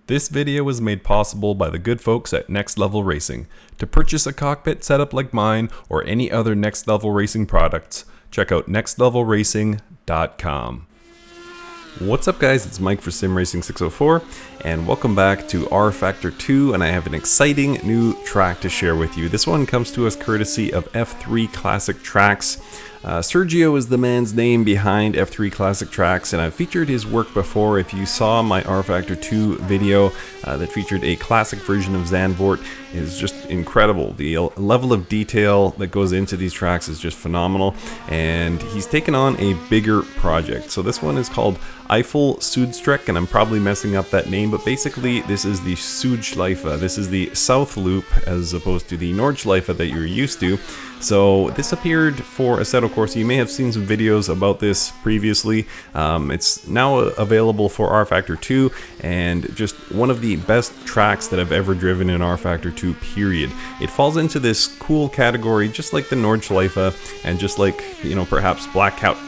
This video was made possible by the good folks at Next Level Racing. To purchase a cockpit setup like mine or any other Next Level Racing products, check out nextlevelracing.com. What's up guys, it's Mike for SimRacing604 and welcome back to rFactor 2, and I have an exciting new track to share with you. This one comes to us courtesy of F3 Classic Tracks. Sergio is the man's name behind F3 Classic Tracks, and I've featured his work before. If you saw my rFactor 2 video that featured a classic version of Zandvoort, it is just incredible. The level of detail that goes into these tracks is just phenomenal, and he's taken on a bigger project. So this one is called Eifel Sudstrecke, and I'm probably messing up that name, but basically this is the Südschleife. This is the south loop as opposed to the Nordschleife that you're used to. So this appeared for Assetto Corsa. You may have seen some videos about this previously. It's now available for rFactor 2, and just one of the best tracks that I've ever driven in rFactor 2, period. It falls into this cool category just like the Nordschleife and just like, you know, perhaps Black Cat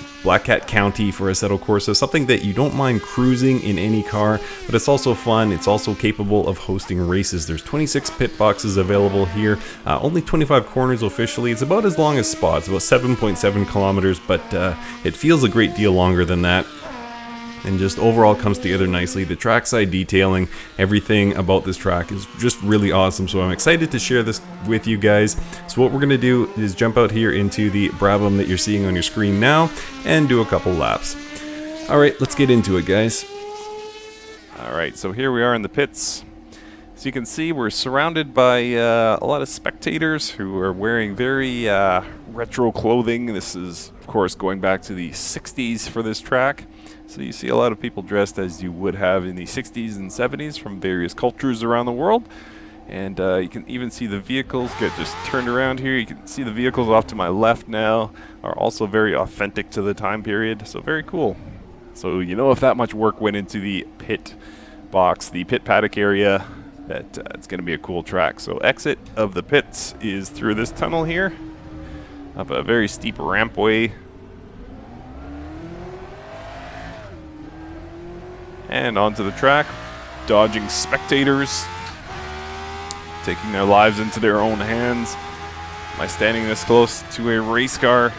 County for Assetto Corsa, something that you don't mind cruising in any car, but it's also fun. It's also capable of hosting races. There's 26 pit boxes available here, only 25 corners officially. It's about as long as Spa. It's about 7.7 kilometers, but it feels a great deal longer than that. And just overall comes together nicely. The trackside detailing, everything about this track is just really awesome. So I'm excited to share this with you guys. So what we're going to do is jump out here into the Brabham that you're seeing on your screen now and do a couple laps. Alright, let's get into it, guys. Alright, so here we are in the pits. As you can see, we're surrounded by a lot of spectators who are wearing very retro clothing. This is, of course, going back to the 60s for this track. So you see a lot of people dressed as you would have in the 60s and 70s from various cultures around the world. And you can even see the vehicles get just turned around here. You can see the vehicles off to my left now are also very authentic to the time period. So very cool. So you know, if that much work went into the pit box, the pit paddock area, that it's going to be a cool track. So exit of the pits is through this tunnel here, up a very steep rampway. And onto the track, dodging spectators, taking their lives into their own hands. Am I standing this close to a race car?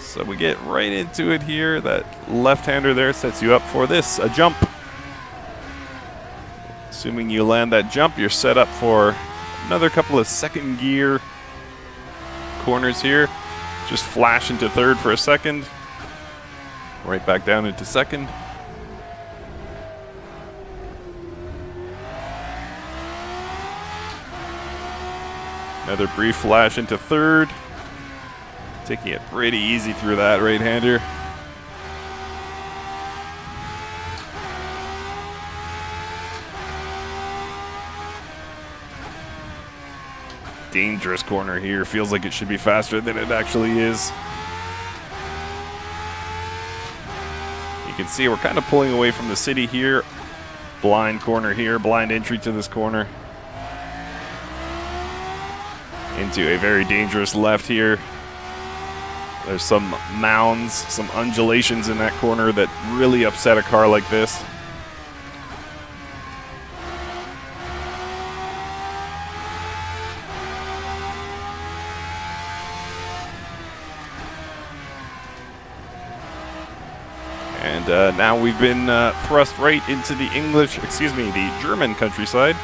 So we get right into it here. That left-hander there sets you up for this, a jump. Assuming you land that jump, you're set up for another couple of second gear corners here. Just flash into third for a second. Right back down into second. Another brief flash into third. Taking it pretty easy through that right-hander. Dangerous corner here. Feels like it should be faster than it actually is. You can see we're kind of pulling away from the city here. Blind corner here, blind entry to this corner. Into a very dangerous left here. There's some mounds, some undulations in that corner that really upset a car like this. And now we've been thrust right into the the German countryside.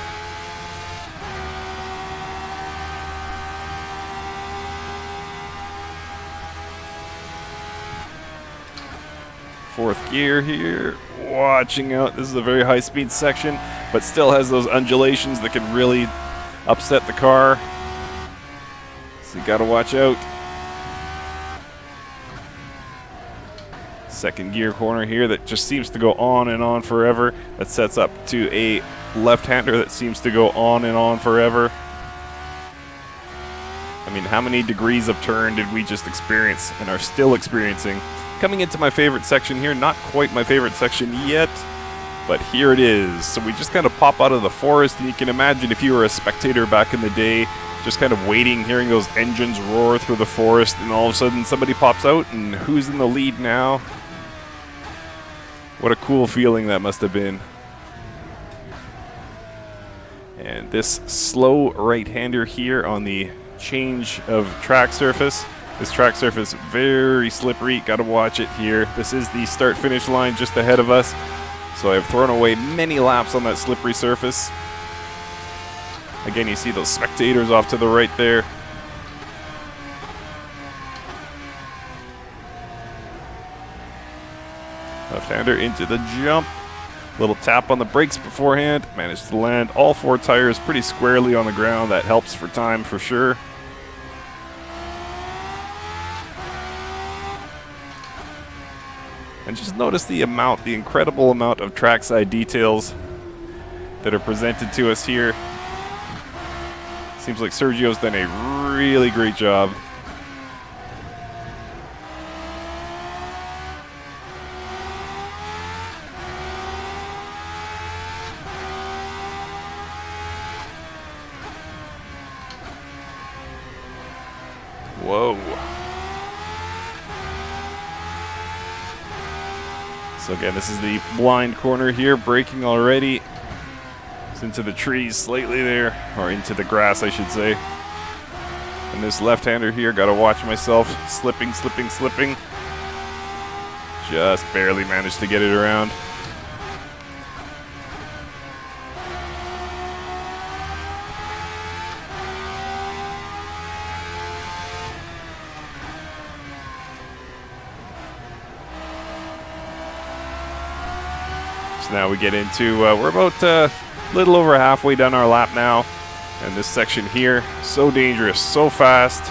Fourth gear here, watching out. This is a very high-speed section, but still has those undulations that can really upset the car. So you gotta watch out. Second gear corner here that just seems to go on and on forever. That sets up to a left-hander that seems to go on and on forever. I mean, how many degrees of turn did we just experience and are still experiencing? Coming into my favorite section here, not quite my favorite section yet, but here it is. So we just kind of pop out of the forest, and you can imagine if you were a spectator back in the day, just kind of waiting, hearing those engines roar through the forest, and all of a sudden somebody pops out, and who's in the lead now? What a cool feeling that must have been. And this slow right-hander here on the change of track surface. This track surface very slippery, gotta watch it here. This is the start-finish line just ahead of us. So I've thrown away many laps on that slippery surface. Again, you see those spectators off to the right there. Left-hander into the jump. Little tap on the brakes beforehand. Managed to land all 4 tires pretty squarely on the ground. That helps for time for sure. And just notice the incredible amount of trackside details that are presented to us here. Seems like Sergio's done a really great job. Whoa. So again, this is the blind corner here, braking already. It's into the trees slightly there, or into the grass, I should say. And this left-hander here, gotta watch myself. Slipping. Just barely managed to get it around. Now we get into, we're about a little over halfway down our lap now. And this section here, so dangerous, so fast.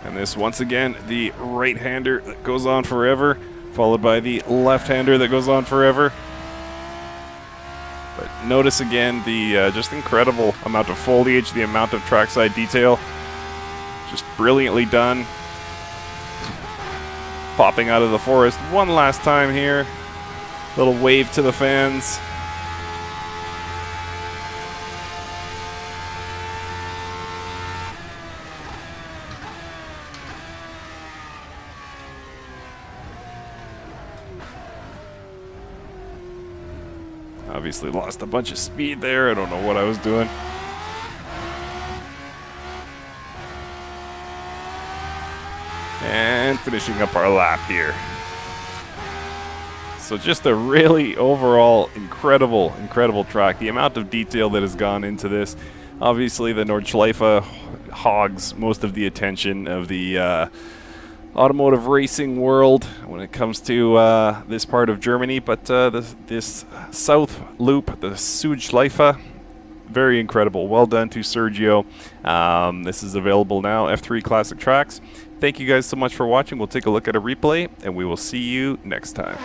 And this, once again, the right-hander that goes on forever, followed by the left-hander that goes on forever. But notice again the just incredible amount of foliage, the amount of trackside detail. Just brilliantly done. Popping out of the forest one last time here. Little wave to the fans. Obviously lost a bunch of speed there. I don't know what I was doing. And finishing up our lap here. So just a really overall incredible track. The amount of detail that has gone into this. Obviously the Nordschleife hogs most of the attention of the automotive racing world when it comes to this part of Germany, but this south loop, the Südschleife, very incredible. Well done to Sergio. This is available now, F3 Classic Tracks. Thank you guys so much for watching. We'll take a look at a replay, and we will see you next time.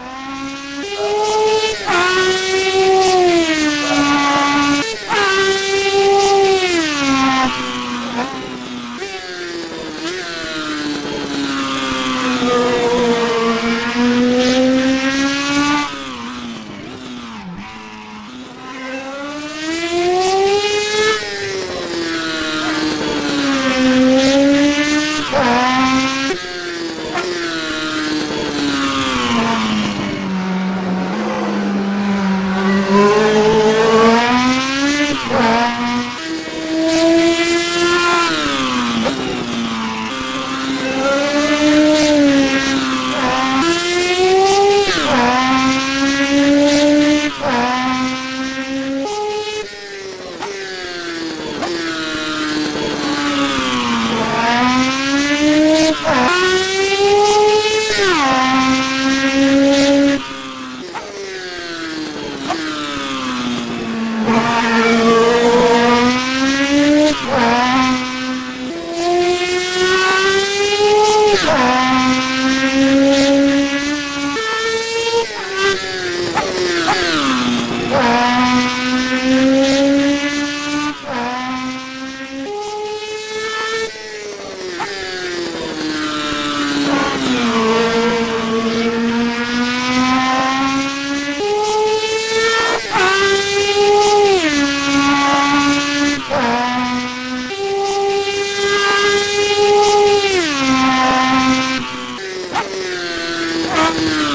Bye.